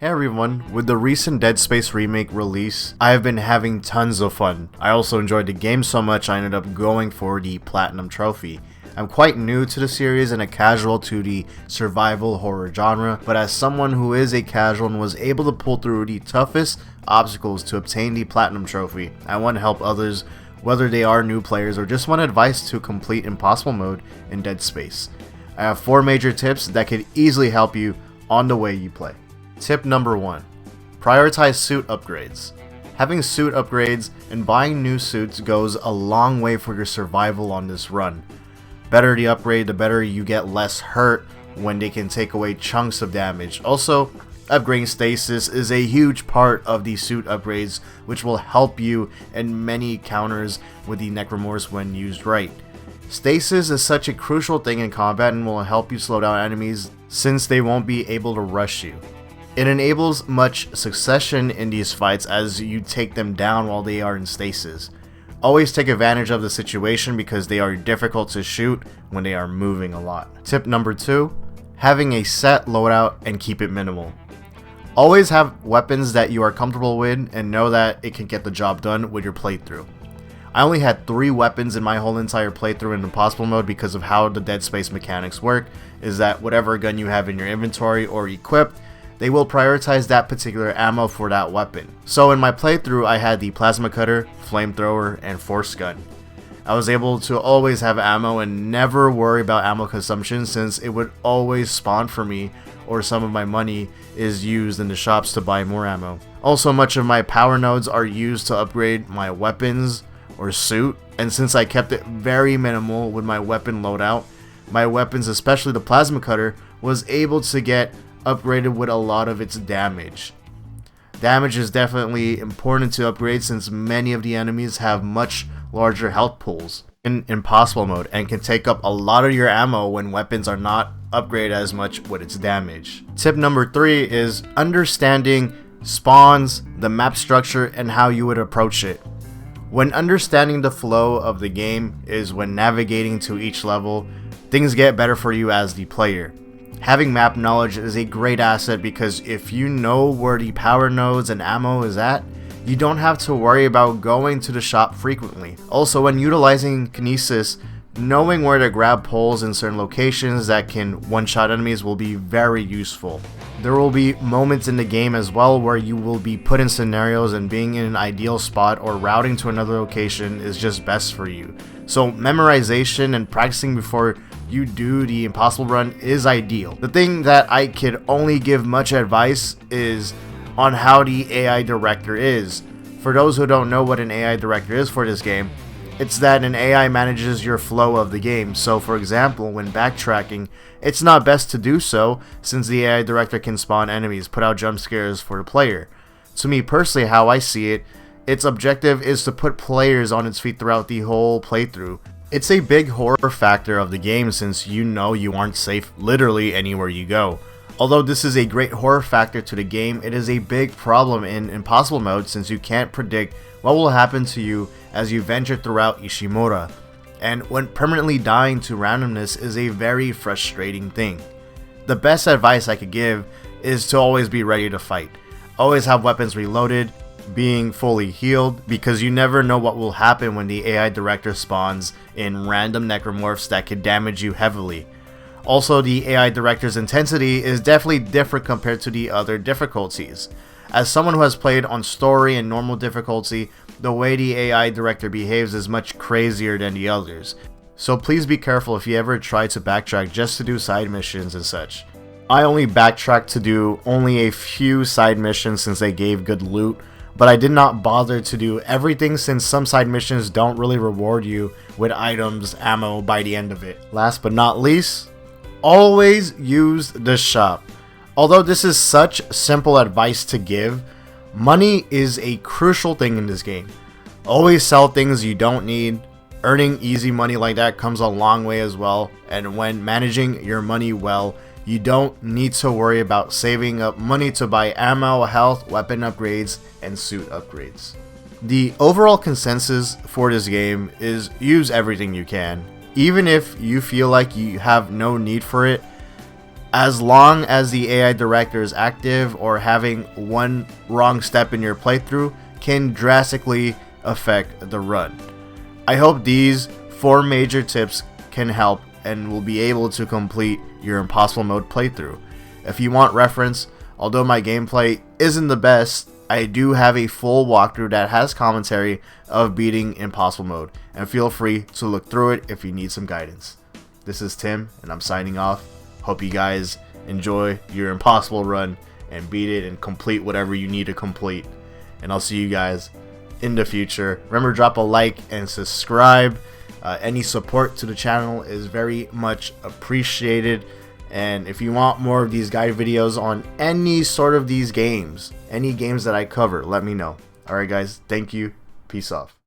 Hey everyone, with the recent Dead Space Remake release, I have been having tons of fun. I also enjoyed the game so much I ended up going for the Platinum Trophy. I'm quite new to the series and a casual to the survival horror genre, but as someone who is a casual and was able to pull through the toughest obstacles to obtain the Platinum Trophy, I want to help others, whether they are new players or just want advice to complete Impossible Mode in Dead Space. I have 4 major tips that could easily help you on the way you play. Tip number 1. Prioritize suit upgrades. Having suit upgrades and buying new suits goes a long way for your survival on this run. Better the upgrade, the better you get less hurt when they can take away chunks of damage. Also, upgrading stasis is a huge part of the suit upgrades, which will help you in many counters with the Necromorphs when used right. Stasis is such a crucial thing in combat and will help you slow down enemies since they won't be able to rush you. It enables much succession in these fights as you take them down while they are in stasis. Always take advantage of the situation because they are difficult to shoot when they are moving a lot. Tip number 2. Having a set loadout and keep it minimal. Always have weapons that you are comfortable with and know that it can get the job done with your playthrough. I only had 3 weapons in my whole entire playthrough in Impossible Mode because of how the Dead Space mechanics work, is that whatever gun you have in your inventory or equipped, they will prioritize that particular ammo for that weapon. So in my playthrough I had the plasma cutter, flamethrower, and force gun. I was able to always have ammo and never worry about ammo consumption since it would always spawn for me or some of my money is used in the shops to buy more ammo. Also, much of my power nodes are used to upgrade my weapons or suit, and since I kept it very minimal with my weapon loadout, my weapons, especially the plasma cutter, was able to get upgraded with a lot of its damage. Damage is definitely important to upgrade since many of the enemies have much larger health pools in Impossible Mode and can take up a lot of your ammo when weapons are not upgraded as much with its damage. Tip number 3 is understanding spawns, the map structure, and how you would approach it. When understanding the flow of the game is when navigating to each level, things get better for you as the player. Having map knowledge is a great asset because if you know where the power nodes and ammo is at, you don't have to worry about going to the shop frequently. Also, when utilizing kinesis, knowing where to grab poles in certain locations that can one-shot enemies will be very useful. There will be moments in the game as well where you will be put in scenarios and being in an ideal spot or routing to another location is just best for you. So memorization and practicing before you do the Impossible run is ideal. The thing that I could only give much advice is on how the AI director is. For those who don't know what an AI director is for this game, it's that an AI manages your flow of the game. So for example, when backtracking, it's not best to do so since the AI director can spawn enemies, put out jump scares for the player. To me personally, how I see it, its objective is to put players on its feet throughout the whole playthrough. It's a big horror factor of the game since you know you aren't safe literally anywhere you go. Although this is a great horror factor to the game, it is a big problem in Impossible Mode since you can't predict what will happen to you as you venture throughout Ishimura. And when permanently dying to randomness is a very frustrating thing. The best advice I could give is to always be ready to fight. Always have weapons reloaded, being fully healed, because you never know what will happen when the AI director spawns in random necromorphs that could damage you heavily. Also, the AI director's intensity is definitely different compared to the other difficulties. As someone who has played on story and normal difficulty, the way the AI director behaves is much crazier than the others. So please be careful if you ever try to backtrack just to do side missions and such. I only backtracked to do only a few side missions since they gave good loot, but I did not bother to do everything since some side missions don't really reward you with items, ammo by the end of it. Last but not least, always use the shop. Although this is such simple advice to give, money is a crucial thing in this game. Always sell things you don't need. Earning easy money like that comes a long way as well, and when managing your money well, you don't need to worry about saving up money to buy ammo, health, weapon upgrades, and suit upgrades. The overall consensus for this game is use everything you can. Even if you feel like you have no need for it, As long as the AI director is active, or having one wrong step in your playthrough can drastically affect the run. I hope these 4 major tips can help and will be able to complete your impossible mode playthrough. If you want reference, although my gameplay isn't the best, I do have a full walkthrough that has commentary of beating impossible mode, and feel free to look through it if you need some guidance. This is Tim, and I'm signing off. Hope you guys enjoy your impossible run and beat it and complete whatever you need to complete. And I'll see you guys in the future. Remember, drop a like and subscribe. Any support to the channel is very much appreciated. And if you want more of these guide videos on any sort of these games, any games that I cover, let me know. Alright guys, thank you. Peace off.